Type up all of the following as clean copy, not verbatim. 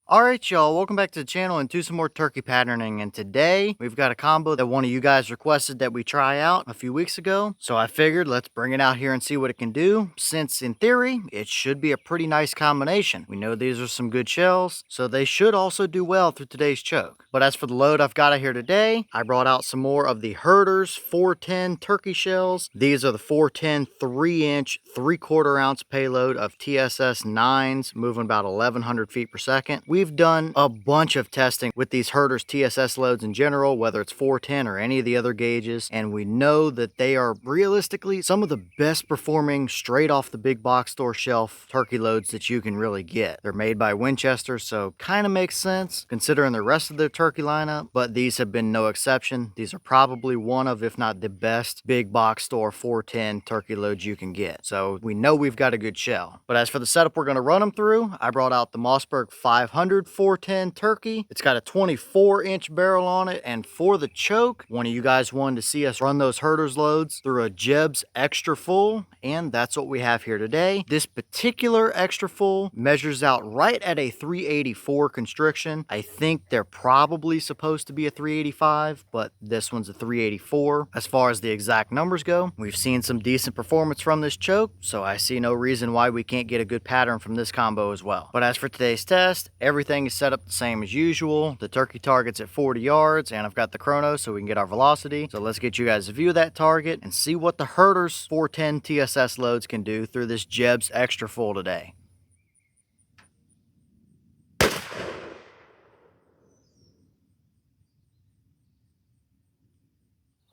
Alright y'all, welcome back to the channel and do some more turkey patterning, and today we've got a combo that one of you guys requested that we try out a few weeks ago. So I figured let's bring it out here and see what it can do, since in theory it should be a pretty nice combination. We know these are some good shells, so they should also do well through today's choke. But as for the load I've got out here today, I brought out some more of the Herter's 410 turkey shells. These are the 410 3-inch 3/4 ounce payload of TSS 9s, moving about 1100 feet per second. We've done a bunch of testing with these Herter's TSS loads in general, whether it's 410 or any of the other gauges, and we know that they are realistically some of the best performing straight off the big box store shelf turkey loads that you can really get. They're made by Winchester, so kind of makes sense considering the rest of their turkey lineup, but these have been no exception. These are probably one of, if not the best, big box store 410 turkey loads you can get. So we know we've got a good shell. But as for the setup we're going to run them through, I brought out the Mossberg 500 410 turkey. It's got a 24-inch barrel on it, and for the choke, one of you guys wanted to see us run those Herter's loads through a Jebs extra full, and that's what we have here today. This particular extra full measures out right at a 384 constriction. I think they're probably supposed to be a 385, but this one's a 384. As far as the exact numbers go, we've seen some decent performance from this choke, so I see no reason why we can't get a good pattern from this combo as well. But as for today's test, everything is set up the same as usual. The turkey target's at 40 yards, and I've got the chrono so we can get our velocity. So let's get you guys a view of that target and see what the Herter's 410 TSS loads can do through this Jebs extra full today.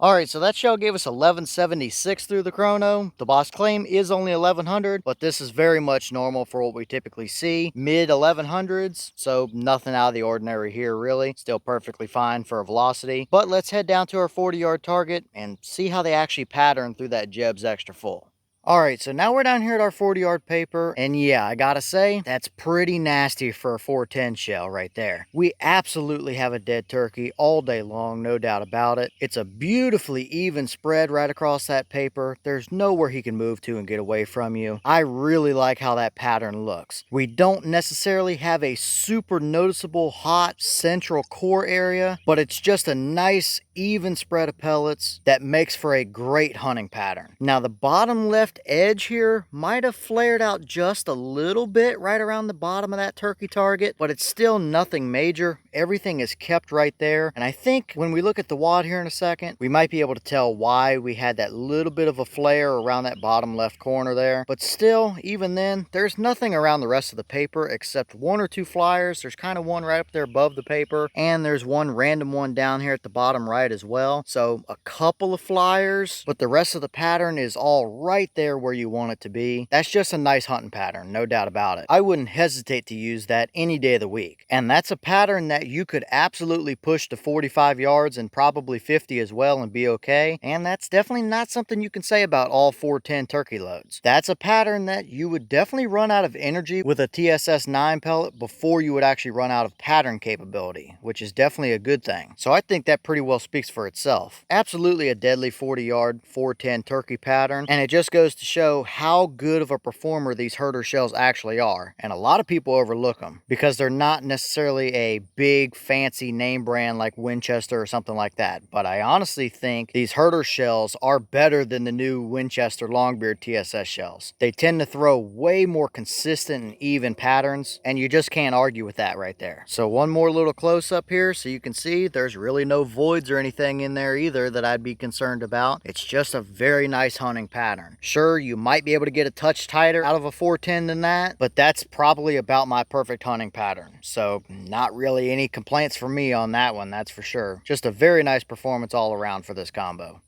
Alright, so that shell gave us 1176 through the chrono. The boss claim is only 1100, but this is very much normal for what we typically see. Mid 1100s, so nothing out of the ordinary here really. Still perfectly fine for a velocity. But let's head down to our 40-yard target and see how they actually pattern through that Jebs extra full. Alright, so now we're down here at our 40-yard paper, and yeah, I gotta say, that's pretty nasty for a 410 shell right there. We absolutely have a dead turkey all day long, no doubt about it. It's a beautifully even spread right across that paper. There's nowhere he can move to and get away from you. I really like how that pattern looks. We don't necessarily have a super noticeable hot central core area, but it's just a nice even spread of pellets that makes for a great hunting pattern. Now the bottom left edge here might have flared out just a little bit right around the bottom of that turkey target, but it's still nothing major. Everything is kept right there, and I think when we look at the wad here in a second, we might be able to tell why we had that little bit of a flare around that bottom left corner there. But still, even then, there's nothing around the rest of the paper except one or two flyers. There's kind of one right up there above the paper, and there's one random one down here at the bottom right as well. So a couple of flyers, but the rest of the pattern is all right there where you want it to be. That's just a nice hunting pattern, no doubt about it. I wouldn't hesitate to use that any day of the week. And that's a pattern that you could absolutely push to 45 yards and probably 50 as well and be okay. And that's definitely not something you can say about all 410 turkey loads. That's a pattern that you would definitely run out of energy with a TSS 9 pellet before you would actually run out of pattern capability, which is definitely a good thing. So I think that pretty well speaks for itself. Absolutely a deadly 40-yard 410 turkey pattern, and it just goes to show how good of a performer these Herter shells actually are. And a lot of people overlook them because they're not necessarily a big fancy name brand like Winchester or something like that. But I honestly think these Herter shells are better than the new Winchester Longbeard TSS shells. They tend to throw way more consistent and even patterns, and you just can't argue with that right there. So one more little close up here so you can see there's really no voids or anything in there either that I'd be concerned about. It's just a very nice hunting pattern. Sure, you might be able to get a touch tighter out of a 410 than that, but that's probably about my perfect hunting pattern. So not really any complaints from me on that one, that's for sure. Just a very nice performance all around for this combo.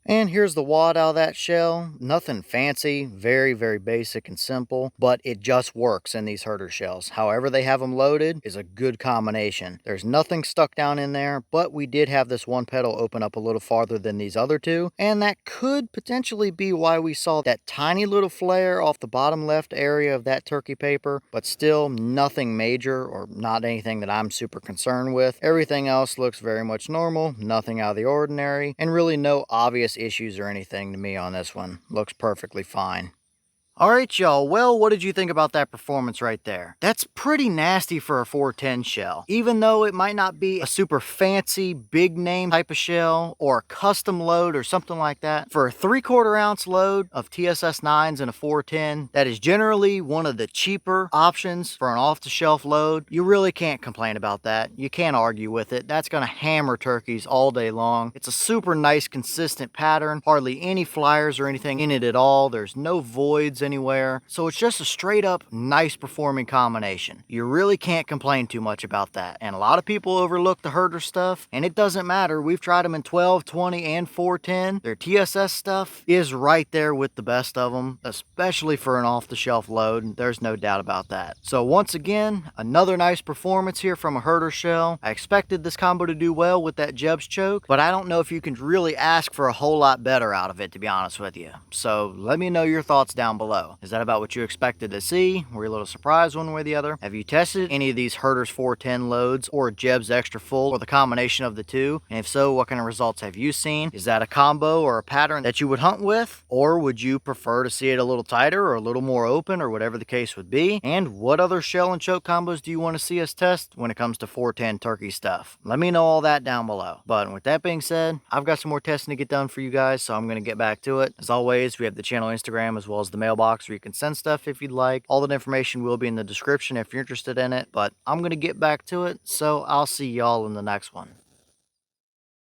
And here's the wad out of that shell. Nothing fancy, very, very basic and simple, but it just works in these Herter shells. However they have them loaded is a good combination. There's nothing stuck down in there, but we did have this one petal open up a little farther than these other two, and that could potentially be why we saw that tiny little flare off the bottom left area of that turkey paper, but still nothing major or not anything that I'm super concerned with. Everything else looks very much normal, nothing out of the ordinary, and really no obvious issues or anything to me on this one. Looks perfectly fine. Alright y'all, well what did you think about that performance right there? That's pretty nasty for a 410 shell. Even though it might not be a super fancy, big name type of shell, or a custom load or something like that, for a 3/4 ounce load of TSS 9s in a 410, that is generally one of the cheaper options for an off-the-shelf load. You really can't complain about that. You can't argue with it. That's gonna hammer turkeys all day long. It's a super nice, consistent pattern, hardly any flyers or anything in it at all. There's no voids anywhere. So it's just a straight up nice performing combination. You really can't complain too much about that. And a lot of people overlook the Herter stuff, and it doesn't matter. We've tried them in 12, 20, and 410. Their TSS stuff is right there with the best of them, especially for an off-the-shelf load. There's no doubt about that. So once again, another nice performance here from a Herter shell. I expected this combo to do well with that Jebs choke, but I don't know if you can really ask for a whole lot better out of it, to be honest with you. So let me know your thoughts down below. Is that about what you expected to see? Were you a little surprised one way or the other? Have you tested any of these Herter's 410 loads or Jebs Extra Full or the combination of the two? And if so, what kind of results have you seen? Is that a combo or a pattern that you would hunt with? Or would you prefer to see it a little tighter or a little more open or whatever the case would be? And what other shell and choke combos do you want to see us test when it comes to 410 turkey stuff? Let me know all that down below. But with that being said, I've got some more testing to get done for you guys, so I'm going to get back to it. As always, we have the channel Instagram as well as the mailbox where you can send stuff if you'd like. All that information will be in the description if you're interested in it, but I'm going to get back to it, so I'll see y'all in the next one.